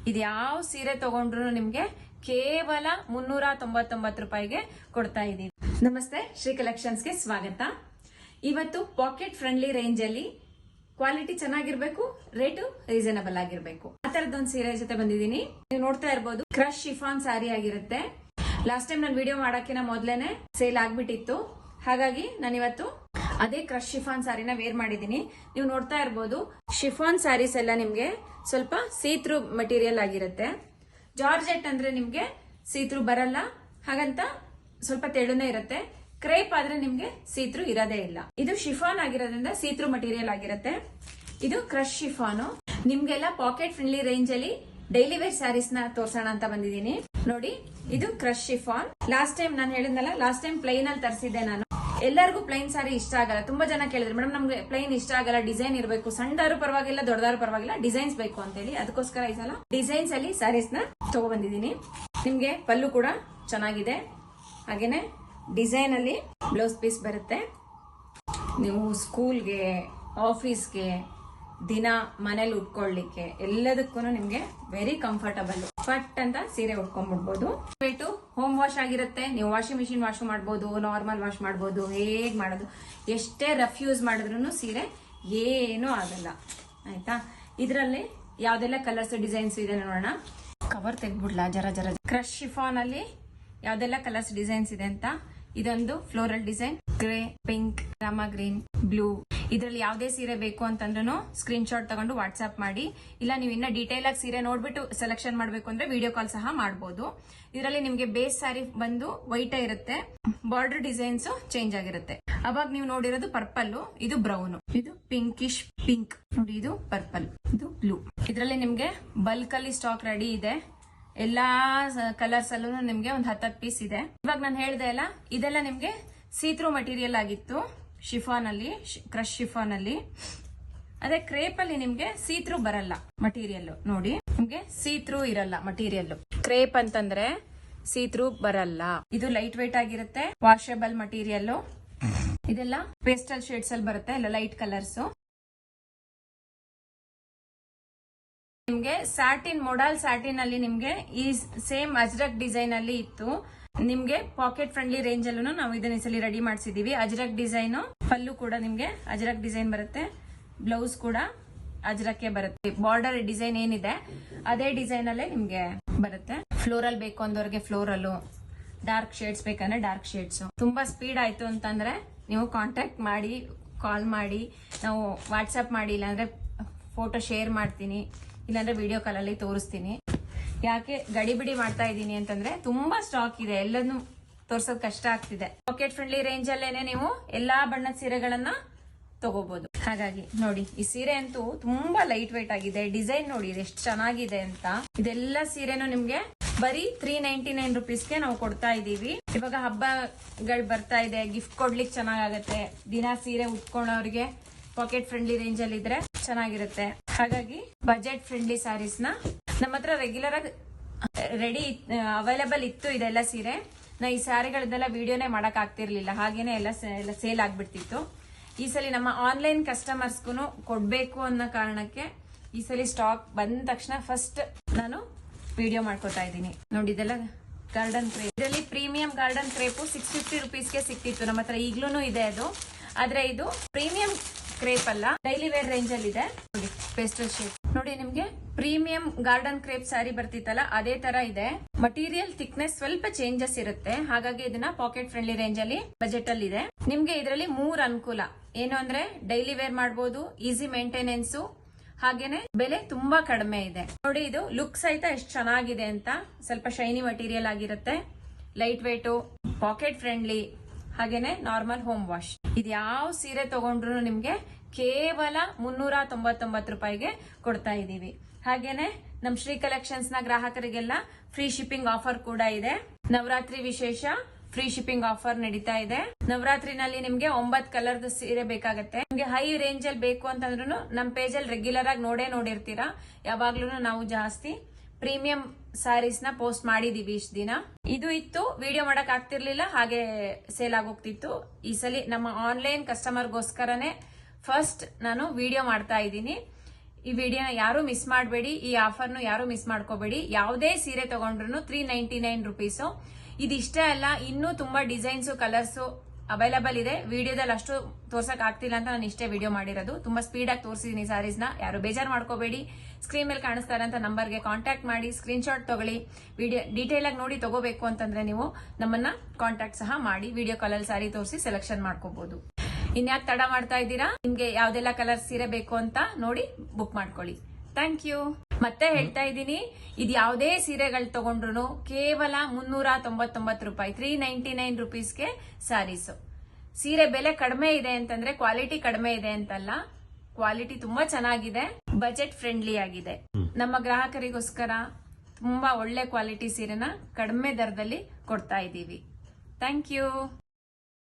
ಇದ್ಯಾವ ಸೀರೆ ತಗೊಂಡ್ರು ನಿಮ್ಗೆ ಕೇವಲ 399 ರೂಪಾಯಿಗೆ ಕೊಡ್ತಾ ಇದೀವಿ. ನಮಸ್ತೆ, ಶ್ರೀ ಕಲೆಕ್ಷನ್ಸ್ಗೆ ಸ್ವಾಗತ. ಇವತ್ತು ಪಾಕೆಟ್ ಫ್ರೆಂಡ್ಲಿ ರೇಂಜ್ ಅಲ್ಲಿ ಕ್ವಾಲಿಟಿ ಚೆನ್ನಾಗಿರ್ಬೇಕು, ರೇಟು ರೀಸನಬಲ್ ಆಗಿರ್ಬೇಕು, ಆ ತರದೊಂದು ಸೀರೆ ಜೊತೆ ಬಂದಿದ್ದೀನಿ. ನೀವು ನೋಡ್ತಾ ಇರ್ಬೋದು, ಕ್ರಶ್ ಶಿಫಾನ್ ಸಾರಿ ಆಗಿರುತ್ತೆ. ಲಾಸ್ಟ್ ಟೈಮ್ ನಾನು ವಿಡಿಯೋ ಮಾಡಕ್ಕಿನ ಮೊದ್ಲೇನೆ ಸೇಲ್ ಆಗ್ಬಿಟ್ಟಿತ್ತು. ಹಾಗಾಗಿ ನಾನು ಇವತ್ತು ಅದೇ ಕ್ರಶ್ ಶಿಫಾನ್ ಸಾರಿನ ವೇರ್ ಮಾಡಿದೀನಿ. ನೀವು ನೋಡ್ತಾ ಇರ್ಬೋದು, ಶಿಫಾನ್ ಸಾರೀಸ್ ಎಲ್ಲ ನಿಮ್ಗೆ ಸ್ವಲ್ಪ ಸೀತ್ರೂ ಮಟೀರಿಯಲ್ ಆಗಿರುತ್ತೆ. ಜಾರ್ಜೆಟ್ ಅಂದ್ರೆ ನಿಮ್ಗೆ ಸೀತ್ರೂ ಬರಲ್ಲ, ಹಾಗಂತ ಸ್ವಲ್ಪ ತೆಳುನೇ ಇರುತ್ತೆ. ಕ್ರೇಪ್ ಆದ್ರೆ ನಿಮ್ಗೆ ಸೀತ್ರೂ ಇರೋದೇ ಇಲ್ಲ. ಇದು ಶಿಫಾನ್ ಆಗಿರೋದ್ರಿಂದ ಸೀತ್ರೂ ಮಟೀರಿಯಲ್ ಆಗಿರುತ್ತೆ. ಇದು ಕ್ರಶ್ ಶಿಫಾನು. ನಿಮ್ಗೆಲ್ಲ ಪಾಕೆಟ್ ಫ್ರೆಂಡ್ಲಿ ರೇಂಜ್ ಅಲ್ಲಿ ಡೈಲಿ ವೇರ್ ಸ್ಯಾರೀಸ್ ನ ತೋರ್ಸೋಣ ಅಂತ ಬಂದಿದ್ದೀನಿ. ನೋಡಿ, ಇದು ಕ್ರಶ್ ಶಿಫಾನ್. ಲಾಸ್ಟ್ ಟೈಮ್ ನಾನು ಹೇಳಿದ್ನಲ್ಲ, ಲಾಸ್ಟ್ ಟೈಮ್ ಪ್ಲೈನ್ ಅಲ್ಲಿ ತರಿಸಿದ್ದೆ ನಾನು. ಎಲ್ಲರಿಗೂ ಪ್ಲೈನ್ ಸಾರಿ ಇಷ್ಟ ಆಗಲ್ಲ. ತುಂಬಾ ಜನ ಕೇಳಿದ್ರು, ಮೇಡಮ್ ನಮ್ಗೆ ಪ್ಲೈನ್ ಇಷ್ಟ ಆಗಲ್ಲ, ಡಿಸೈನ್ ಇರಬೇಕು, ಸಣ್ಣದಾರು ಪರವಾಗಿಲ್ಲ, ದೊಡ್ಡದಾರು ಪರವಾಗಿಲ್ಲ, ಡಿಸೈನ್ಸ್ ಬೇಕು ಅಂತ ಹೇಳಿ ಅದಕ್ಕೋಸ್ಕರ ಈ ಸಲ ಡಿಸೈನ್ಸ್ ಅಲ್ಲಿ ಸ್ಯಾರೀಸ್ ನ ತಗೊಬಂದಿದ್ದೀನಿ. ನಿಮ್ಗೆ ಪಲ್ಲು ಕೂಡ ಚೆನ್ನಾಗಿದೆ, ಹಾಗೇನೆ ಡಿಸೈನ್ ಅಲ್ಲಿ ಬ್ಲೌಸ್ ಪೀಸ್ ಬರುತ್ತೆ. ನೀವು ಸ್ಕೂಲ್ಗೆ, ಆಫೀಸ್ಗೆ, ದಿನ ಮನೇಲಿ ಉಟ್ಕೊಳ್ಳಿಕ್ಕೆ ಎಲ್ಲದಕ್ಕೂ ನಿಮ್ಗೆ ವೆರಿ ಕಂಫರ್ಟಬಲ್. ಫಟ್ ಅಂತ ಸೀರೆ ಉಟ್ಕೊಂಡ್ಬಿಡ್ಬೋದು. ವೇಟು ಹೋಮ್ ವಾಶ್ ಆಗಿರುತ್ತೆ. ನೀವು ವಾಷಿಂಗ್ ಮಿಷಿನ್ ವಾಶ್ ಮಾಡ್ಬೋದು, ನಾರ್ಮಲ್ ವಾಶ್ ಮಾಡ್ಬೋದು, ಹೇಗ್ ಮಾಡೋದು. ಎಷ್ಟೇ ರಫ್ ಯೂಸ್ ಮಾಡಿದ್ರು ಸೀರೆ ಏನೂ ಆಗಲ್ಲ, ಆಯ್ತಾ. ಇದರಲ್ಲಿ ಯಾವ್ದೆಲ್ಲ ಕಲರ್ಸ್ ಡಿಸೈನ್ಸ್ ಇದೆ ನೋಡೋಣ. ಕವರ್ ತೆಗ್ಬಿಡ್ಲಾ ಜರ ಜರ. ಕ್ರಶ್ ಶಿಫಾನ್ ಅಲ್ಲಿ ಯಾವ್ದೆಲ್ಲ ಕಲರ್ಸ್ ಡಿಸೈನ್ಸ್ ಇದೆ ಅಂತ. ಇದೊಂದು floral design, grey, pink, rama green, blue. ಇದರಲ್ಲಿ ಯಾವ್ದೇ ಸೀರೆ ಬೇಕು ಅಂತಂದ್ರೂ ಸ್ಕ್ರೀನ್ ಶಾಟ್ ತಗೊಂಡು ವಾಟ್ಸ್ಆಪ್ ಮಾಡಿ. ಇಲ್ಲ ನೀವು ಇನ್ನ ಡೀಟೇಲ್ ಆಗಿ ಸೀರೆ ನೋಡ್ಬಿಟ್ಟು ಸೆಲೆಕ್ಷನ್ ಮಾಡ್ಬೇಕು ಅಂದ್ರೆ ವಿಡಿಯೋ ಕಾಲ್ ಸಹ ಮಾಡಬಹುದು. ಇದರಲ್ಲಿ ನಿಮ್ಗೆ ಬೇಸ್ ಸ್ಯಾರಿ ಬಂದು ವೈಟ್ ಇರುತ್ತೆ, ಬಾರ್ಡರ್ ಡಿಸೈನ್ಸ್ ಚೇಂಜ್ ಆಗಿರುತ್ತೆ. ಅವಾಗ ನೀವು ನೋಡಿರೋದು ಪರ್ಪಲ್, ಇದು ಬ್ರೌನ್, ಇದು ಪಿಂಕಿಶ್ ಪಿಂಕ್, ನೋಡಿ ಇದು ಪರ್ಪಲ್, ಇದು ಬ್ಲೂ. ಇದರಲ್ಲಿ ನಿಮ್ಗೆ ಬಲ್ಕ್ ಅಲ್ಲಿ ಸ್ಟಾಕ್ ರೆಡಿ ಇದೆ. ಎಲ್ಲಾ ಕಲರ್ಸ್ ಅಲ್ಲೂ ನಿಮ್ಗೆ ಒಂದು 10 ಪೀಸ್ ಇದೆ. ಇವಾಗ ನಾನು ಹೇಳ್ದೆ ಅಲ್ಲ, ಇದೆಲ್ಲ ನಿಮ್ಗೆ ಸೀತ್ರೂ ಮಟೀರಿಯಲ್ ಆಗಿತ್ತು ಶಿಫಾನ್ ಅಲ್ಲಿ, ಕ್ರಶ್ ಶಿಫಾನ್ ಅಲ್ಲಿ. ಅದೇ ಕ್ರೇಪ್ ಅಲ್ಲಿ ನಿಮ್ಗೆ ಸೀತ್ರೂ ಬರಲ್ಲ ಮಟೀರಿಯಲ್. ನೋಡಿ, ನಿಮ್ಗೆ ಸೀತ್ರೂ ಇರಲ್ಲ ಮಟೀರಿಯಲ್. ಕ್ರೇಪ್ ಅಂತಂದ್ರೆ ಸೀತ್ರೂ ಬರಲ್ಲ. ಇದು ಲೈಟ್ ವೇಟ್ ಆಗಿರುತ್ತೆ, ವಾಷಬಲ್ ಮಟೀರಿಯಲ್. ಇದೆಲ್ಲ ಪೇಸ್ಟಲ್ ಶೇಡ್ಸ್ ಅಲ್ಲಿ ಬರುತ್ತೆ, ಎಲ್ಲ ಲೈಟ್ ಕಲರ್ಸ್. ನಿಮ್ಗೆ ಸ್ಯಾಟಿನ್, ಮೊಡಾಲ್ ಸ್ಯಾಟಿನ್ ಅಲ್ಲಿ ನಿಮ್ಗೆ ಈ ಸೇಮ್ ಅಜ್ರಕ್ ಡಿಸೈನ್ ಅಲ್ಲಿ ಇತ್ತು. ನಿಮ್ಗೆ ಪಾಕೆಟ್ ಫ್ರೆಂಡ್ಲಿ ರೇಂಜ್ ಅಲ್ಲೂ ನಾವು ಇದನ್ನ ಈ ಸಲ ರೆಡಿ ಮಾಡಿಸಿದೀವಿ. ಅಜ್ರಕ್ ಡಿಸೈನ್, ಪಲ್ಲು ಕೂಡ ನಿಮ್ಗೆ ಅಜ್ರಕ್ ಡಿಸೈನ್ ಬರುತ್ತೆ, ಬ್ಲೌಸ್ ಕೂಡ ಅಜ್ರಕ್ಕೆ ಬರುತ್ತೆ. ಬಾರ್ಡರ್ ಡಿಸೈನ್ ಏನಿದೆ ಅದೇ ಡಿಸೈನ್ ಅಲ್ಲೇ ನಿಮ್ಗೆ ಬರುತ್ತೆ. ಫ್ಲೋರಲ್ ಬೇಕು ಅಂದವ್ರಿಗೆ ಫ್ಲೋರಲ್, ಡಾರ್ಕ್ ಶೇಡ್ಸ್ ಬೇಕಂದ್ರೆ ಡಾರ್ಕ್ ಶೇಡ್ಸ್. ತುಂಬಾ ಸ್ಪೀಡ್ ಆಯ್ತು ಅಂತಂದ್ರೆ ನೀವು ಕಾಂಟ್ಯಾಕ್ಟ್ ಮಾಡಿ, ಕಾಲ್ ಮಾಡಿ, ನಾವು ವಾಟ್ಸ್ಆಪ್ ಮಾಡಿ, ಇಲ್ಲಾಂದ್ರೆ ಫೋಟೋ ಶೇರ್ ಮಾಡ್ತೀನಿ, ಇಲ್ಲಾಂದ್ರೆ ವಿಡಿಯೋ ಕಾಲ್ ಅಲ್ಲಿ ತೋರಿಸ್ತೀನಿ. ಯಾಕೆ ಗಡಿಬಿಡಿ ಮಾಡ್ತಾ ಇದ್ದೀನಿ ಅಂತಂದ್ರೆ ತುಂಬಾ ಸ್ಟಾಕ್ ಇದೆ, ಎಲ್ಲದನ್ನು ತೋರ್ಸೋದ್ ಕಷ್ಟ ಆಗ್ತಿದೆ. ಪಾಕೆಟ್ ಫ್ರೆಂಡ್ಲಿ ರೇಂಜ್ ಅಲ್ಲೇನೆ ನೀವು ಎಲ್ಲಾ ಬಣ್ಣದ ಸೀರೆಗಳನ್ನ ತಗೋಬಹುದು. ಹಾಗಾಗಿ ನೋಡಿ, ಈ ಸೀರೆ ಅಂತೂ ತುಂಬಾ ಲೈಟ್ ವೇಟ್ ಆಗಿದೆ. ಡಿಸೈನ್ ನೋಡಿ ಎಷ್ಟು ಚೆನ್ನಾಗಿದೆ ಅಂತ. ಇದೆಲ್ಲ ಸೀರೆನು ನಿಮ್ಗೆ ಬರೀ 399 ರುಪೀಸ್ಗೆ ನಾವು ಕೊಡ್ತಾ ಇದೀವಿ. ಇವಾಗ ಹಬ್ಬಗಳು ಬರ್ತಾ ಇದೆ, ಗಿಫ್ಟ್ ಕೊಡ್ಲಿಕ್ಕೆ ಚೆನ್ನಾಗತ್ತೆ. ದಿನ ಸೀರೆ ಉಟ್ಕೊಂಡವ್ರಿಗೆ ಪಾಕೆಟ್ ಫ್ರೆಂಡ್ಲಿ ರೇಂಜ್ ಅಲ್ಲಿ ಇದ್ರೆ ಚೆನ್ನಾಗಿರುತ್ತೆ. ಹಾಗಾಗಿ ಬಜೆಟ್ ಫ್ರೆಂಡ್ಲಿ ಸ್ಯಾರೀಸ್ ನ ನಮ್ಮ ಹತ್ರ ರೆಗ್ಯುಲರ್ ಆಗಿ ರೆಡಿ ಅವೈಲೇಬಲ್ ಇತ್ತು ಇದೆಲ್ಲ ಸೀರೆ. ನಾ ಈ ಸ್ಯಾರಿಗಳದ್ದೆಲ್ಲ ವಿಡಿಯೋನೇ ಮಾಡಕ್ ಆಗ್ತಿರ್ಲಿಲ್ಲ, ಹಾಗೇನೆ ಎಲ್ಲ ಸೇಲ್ ಆಗ್ಬಿಡ್ತಿತ್ತು. ಈ ಸಲ ನಮ್ಮ ಆನ್ಲೈನ್ ಕಸ್ಟಮರ್ಸ್ಗೂ ಕೊಡ್ಬೇಕು ಅನ್ನೋ ಕಾರಣಕ್ಕೆ ಈ ಸಲ ಸ್ಟಾಕ್ ಬಂದ ತಕ್ಷಣ ಫಸ್ಟ್ ನಾನು ವಿಡಿಯೋ ಮಾಡ್ಕೊತಾ ಇದ್ದೀನಿ. ನೋಡಿ, ಇದೆಲ್ಲ ಗಾರ್ಡನ್ ಕ್ರೇಪ್. ಇದರಲ್ಲಿ ಪ್ರೀಮಿಯಂ ಗಾರ್ಡನ್ ಕ್ರೇಪು 650 ರುಪೀಸ್ಗೆ ಸಿಕ್ತಿತ್ತು. ನಮ್ಮ ಹತ್ರ ಈಗ್ಲೂ ಇದೆ ಅದು. ಆದ್ರೆ ಇದು ಪ್ರೀಮಿಯಂ ಕ್ರೇಪ್ ಅಲ್ಲ, ಡೈಲಿ ವೇರ್ ರೇಂಜ್ ಅಲ್ಲಿ ಇದೆ. ನೋಡಿ, ಪೇಸ್ಟಲ್ ಶೇಡ್ ನೋಡಿ. ನಿಮ್ಗೆ ಪ್ರೀಮಿಯಂ ಗಾರ್ಡನ್ ಕ್ರೇಪ್ ಸ್ಯಾರಿ ಬರ್ತಿತ್ತಲ್ಲ, ಅದೇ ತರ ಇದೆ. ಮಟೀರಿಯಲ್ ಥಿಕ್ನೆಸ್ ಸ್ವಲ್ಪ ಚೇಂಜಸ್ ಇರುತ್ತೆ. ಹಾಗಾಗಿ ಇದನ್ನ ಪಾಕೆಟ್ ಫ್ರೆಂಡ್ಲಿ ರೇಂಜ್ ಅಲ್ಲಿ ಬಜೆಟ್ ಅಲ್ಲಿ ಇದೆ. ನಿಮ್ಗೆ ಇದರಲ್ಲಿ 3 ಅನುಕೂಲ ಏನು ಅಂದ್ರೆ ಡೈಲಿ ವೇರ್ ಮಾಡಬಹುದು, ಈಸಿ ಮೇಂಟೆನೆನ್ಸ್, ಹಾಗೇನೆ ಬೆಲೆ ತುಂಬಾ ಕಡಿಮೆ ಇದೆ. ನೋಡಿ, ಇದು ಲುಕ್ ಸಹಿತ ಎಷ್ಟು ಚೆನ್ನಾಗಿದೆ ಅಂತ. ಸ್ವಲ್ಪ ಶೈನಿ ಮಟೀರಿಯಲ್ ಆಗಿರುತ್ತೆ, ಲೈಟ್ ವೇಟು, ಪಾಕೆಟ್ ಫ್ರೆಂಡ್ಲಿ, ಹಾಗೇನೆ ನಾರ್ಮಲ್ ಹೋಮ್ ವಾಶ್. ಇದ್ಯಾವ ಸೀರೆ ತಗೊಂಡ್ರು ನಿಮ್ಗೆ ಕೇವಲ 399 ರೂಪಾಯಿಗೆ ಕೊಡ್ತಾ ಇದೀವಿ. ಹಾಗೇನೆ ನಮ್ ಶ್ರೀ ಕಲೆಕ್ಷನ್ಸ್ ನ ಗ್ರಾಹಕರಿಗೆಲ್ಲ ಫ್ರೀ ಶಿಪ್ಪಿಂಗ್ ಆಫರ್ ಕೂಡ ಇದೆ. ನವರಾತ್ರಿ ವಿಶೇಷ ಫ್ರೀ ಶಿಪ್ಪಿಂಗ್ ಆಫರ್ ನಡೀತಾ ಇದೆ. ನವರಾತ್ರಿನಲ್ಲಿ ನಿಮ್ಗೆ 9 ಕಲರ್ದ ಸೀರೆ ಬೇಕಾಗತ್ತೆ. ನಿಮ್ಗೆ ಹೈ ರೇಂಜ್ ಅಲ್ಲಿ ಬೇಕು ಅಂತಂದ್ರೂ ನಮ್ ಪೇಜ್ ಅಲ್ಲಿ ರೆಗ್ಯುಲರ್ ಆಗಿ ನೋಡಿರ್ತೀರಾ. ಯಾವಾಗ್ಲೂ ನಾವು ಜಾಸ್ತಿ ಪ್ರೀಮಿಯಂ ಸ್ಯಾರೀಸ್ ನ ಪೋಸ್ಟ್ ಮಾಡಿದೀವಿ ಇಷ್ಟ ದಿನ. ಇದು ಇತ್ತು, ವಿಡಿಯೋ ಮಾಡಕ್ ಆಗ್ತಿರ್ಲಿಲ್ಲ, ಹಾಗೆ ಸೇಲ್ ಆಗೋಗ್ತಿತ್ತು. ಈ ಸಲ ನಮ್ಮ ಆನ್ಲೈನ್ ಕಸ್ಟಮರ್ಗೋಸ್ಕರನೇ ಫಸ್ಟ್ ನಾನು ವಿಡಿಯೋ ಮಾಡ್ತಾ ಇದ್ದೀನಿ. ಈ ವಿಡಿಯೋನ ಯಾರು ಮಿಸ್ ಮಾಡಬೇಡಿ, ಈ ಆಫರ್ನು ಯಾರು ಮಿಸ್ ಮಾಡ್ಕೋಬೇಡಿ. ಯಾವುದೇ ಸೀರೆ ತಗೊಂಡ್ರು 399 ರುಪೀಸ್. ಇದಿಷ್ಟೇ ಅಲ್ಲ, ಇನ್ನೂ ತುಂಬಾ ಡಿಸೈನ್ಸ್ ಕಲರ್ಸ್ ಅವೈಲಬಲ್ ಇದೆ. ವಿಡಿಯೋದಲ್ಲಿ ಅಷ್ಟು ತೋರ್ಸಕ್ ಆಗ್ತಿಲ್ಲ ಅಂತ ನಾನು ಇಷ್ಟೇ ವಿಡಿಯೋ ಮಾಡಿರೋದು. ತುಂಬಾ ಸ್ಪೀಡ್ ಆಗಿ ತೋರಿಸಿದೀನಿ ಸಾರೀಸ್ ನ, ಯಾರು ಬೇಜಾರು ಮಾಡ್ಕೋಬೇಡಿ. ಸ್ಕ್ರೀನ್ ಮೇಲೆ ಕಾಣಿಸ್ತಾ ಇರೋಂತ ನಂಬರ್ಗೆ ಕಾಂಟ್ಯಾಕ್ಟ್ ಮಾಡಿ, ಸ್ಕ್ರೀನ್ ಶಾಟ್ ತಗೊಳ್ಳಿ. ವಿಡಿಯೋ ಡೀಟೇಲ್ ಆಗಿ ನೋಡಿ ತಗೋಬೇಕು ಅಂತಂದ್ರೆ ನೀವು ನಮ್ಮನ್ನ ಕಾಂಟ್ಯಾಕ್ಟ್ ಸಹ ಮಾಡಿ ವಿಡಿಯೋ ಕಾಲಲ್ಲಿ ಸಾರಿ ತೋರಿಸಿ ಸೆಲೆಕ್ಷನ್ ಮಾಡ್ಕೋಬಹುದು. ಇನ್ಯಾಕ್ ತಡ ಮಾಡ್ತಾ ಇದ್ದೀರಾ? ನಿಮ್ಗೆ ಯಾವ್ದೆಲ್ಲ ಕಲರ್ ಸೀರೆ ಬೇಕು ಅಂತ ನೋಡಿ ಬುಕ್ ಮಾಡ್ಕೊಳ್ಳಿ. Thank you. ಮತ್ತೆ ಹೇಳ್ತಾ ಇದ್ದೀನಿ, ಇದು ಯಾವುದೇ ಸೀರೆಗಳು ತಗೊಂಡ್ರು ಕೇವಲ 399 ರೂಪಾಯಿ, 399 ರುಪೀಸ್ಗೆ ಸಾರೀಸ್. ಸೀರೆ ಬೆಲೆ ಕಡಿಮೆ ಇದೆ ಅಂತಂದ್ರೆ ಕ್ವಾಲಿಟಿ ಕಡಿಮೆ ಇದೆ ಅಂತಲ್ಲ, ಕ್ವಾಲಿಟಿ ತುಂಬಾ ಚೆನ್ನಾಗಿದೆ, ಬಜೆಟ್ ಫ್ರೆಂಡ್ಲಿ ಆಗಿದೆ. ನಮ್ಮ ಗ್ರಾಹಕರಿಗೋಸ್ಕರ ತುಂಬಾ ಒಳ್ಳೆ ಕ್ವಾಲಿಟಿ ಸೀರೆನ ಕಡಿಮೆ ದರದಲ್ಲಿ ಕೊಡ್ತಾ ಇದ್ದೀವಿ. Thank you.